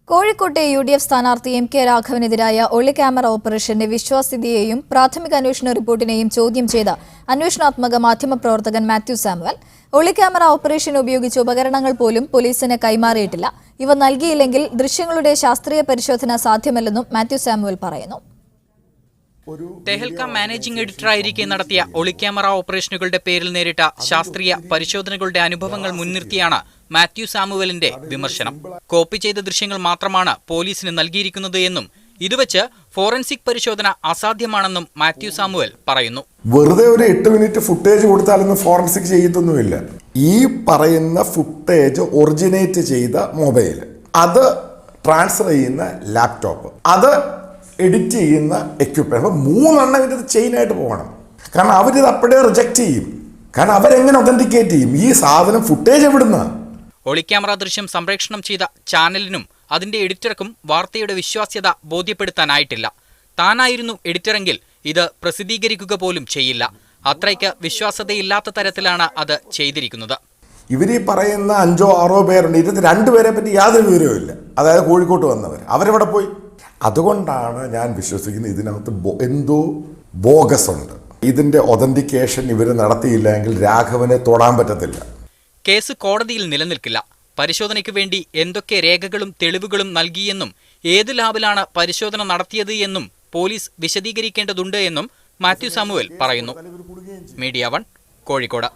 കോഴിക്കോട്ടെ UDF സ്ഥാനാർത്ഥി MK രാഘവനെതിരായ ഒളി ക്യാമറ ഓപ്പറേഷന്റെ വിശ്വാസ്യതയെയും പ്രാഥമിക അന്വേഷണ റിപ്പോർട്ടിനെയും ചോദ്യം ചെയ്ത അന്വേഷണാത്മക മാധ്യമപ്രവർത്തകൻ മാത്യു സാമുവൽ ഒളി ക്യാമറ ഓപ്പറേഷൻ ഉപയോഗിച്ച ഉപകരണങ്ങൾ പോലും പോലീസിന് കൈമാറിയിട്ടില്ല. ഇവ നൽകിയില്ലെങ്കിൽ ദൃശ്യങ്ങളുടെ ശാസ്ത്രീയ പരിശോധന സാധ്യമല്ലെന്നും മാത്യു സാമുവൽ പറയുന്നു. തെഹൽക്ക മാനേജിംഗ് എഡിറ്ററായിരിക്കെ നടത്തിയ ഒളി ക്യാമറ ഓപ്പറേഷനുകളുടെ പേരിൽ നേരിട്ട ശാസ്ത്രീയ പരിശോധനകളുടെ അനുഭവങ്ങൾ മുൻനിർത്തിയാണ് മാത്യു സാമുവലിന്റെ വിമർശനം. കോപ്പി ചെയ്ത ദൃശ്യങ്ങൾ മാത്രമാണ് പോലീസിന് നൽകിയിരിക്കുന്നത് എന്നും ഇതുവച്ച് ഫോറൻസിക് പരിശോധന അസാധ്യമാണെന്നും മാത്യു സാമുവൽ പറയുന്നു. വെറുതെ ഒരു 8 മിനിറ്റ് ഫുട്ടേജ് കൊടുത്താലൊന്നും ഫോറൻസിക് ചെയ്തൊന്നുമില്ല. ഈ പറയുന്ന ഫുട്ടേജ് ഒറിജിനേറ്റ് ചെയ്ത മൊബൈൽ, അത് ട്രാൻസ്ഫർ ചെയ്യുന്ന ലാപ്ടോപ്പ്, അത് എഡിറ്റ് ചെയ്യുന്ന എക്യുപ്മെന്റ്, 3 എണ്ണം ഇതിന്റെ ചെയിനായിട്ട് പോകണം. കാരണം അവരിത് അപ്പോഴേ റിജക്റ്റ് ചെയ്യും. കാരണം അവരെങ്ങനെ ഒതന്റിക്കേറ്റ് ചെയ്യും? ഈ സാധനം ഫുട്ടേജ് എവിടുന്ന? ഒളി ക്യാമറ ദൃശ്യം സംപ്രേഷണം ചെയ്ത ചാനലിനും അതിന്റെ എഡിറ്റർക്കും വാർത്തയുടെ വിശ്വാസ്യത ബോധ്യപ്പെടുത്താനായിട്ടില്ല. താനായിരുന്നു എഡിറ്ററെങ്കിൽ ഇത് പ്രസിദ്ധീകരിക്കുക പോലും ചെയ്യില്ല. അത്രയ്ക്ക് വിശ്വാസ്യതയില്ലാത്ത തരത്തിലാണ് അത് ചെയ്തിരിക്കുന്നത്. ഇവരീ പറയുന്ന 5 or 6 പേരുണ്ട്. 2 പേരെ പറ്റി യാതൊരു വിവരവും ഇല്ല. അതായത് കോഴിക്കോട്ട് വന്നവർ, അവരെവിടെ പോയി? അതുകൊണ്ടാണ് ഞാൻ വിശ്വസിക്കുന്നത് ഇതിനകത്ത് എന്തോ ബോഗസ് ഉണ്ട്. ഇതിന്റെ ഒതന്റിക്കേഷൻ ഇവർ നടത്തിയില്ലെങ്കിൽ രാഘവനെ തൊടാൻ പറ്റത്തില്ല. കേസ് കോടതിയിൽ നിലനിൽക്കില്ല. പരിശോധനയ്ക്ക് വേണ്ടി എന്തൊക്കെ രേഖകളും തെളിവുകളും നൽകിയെന്നും ഏത് ലാബിലാണ് പരിശോധന നടത്തിയത് എന്നും പോലീസ് വിശദീകരിക്കേണ്ടതുണ്ട് എന്നും മാത്യു സാമുവൽ പറയുന്നു. മീഡിയ 1 കോഴിക്കോട്.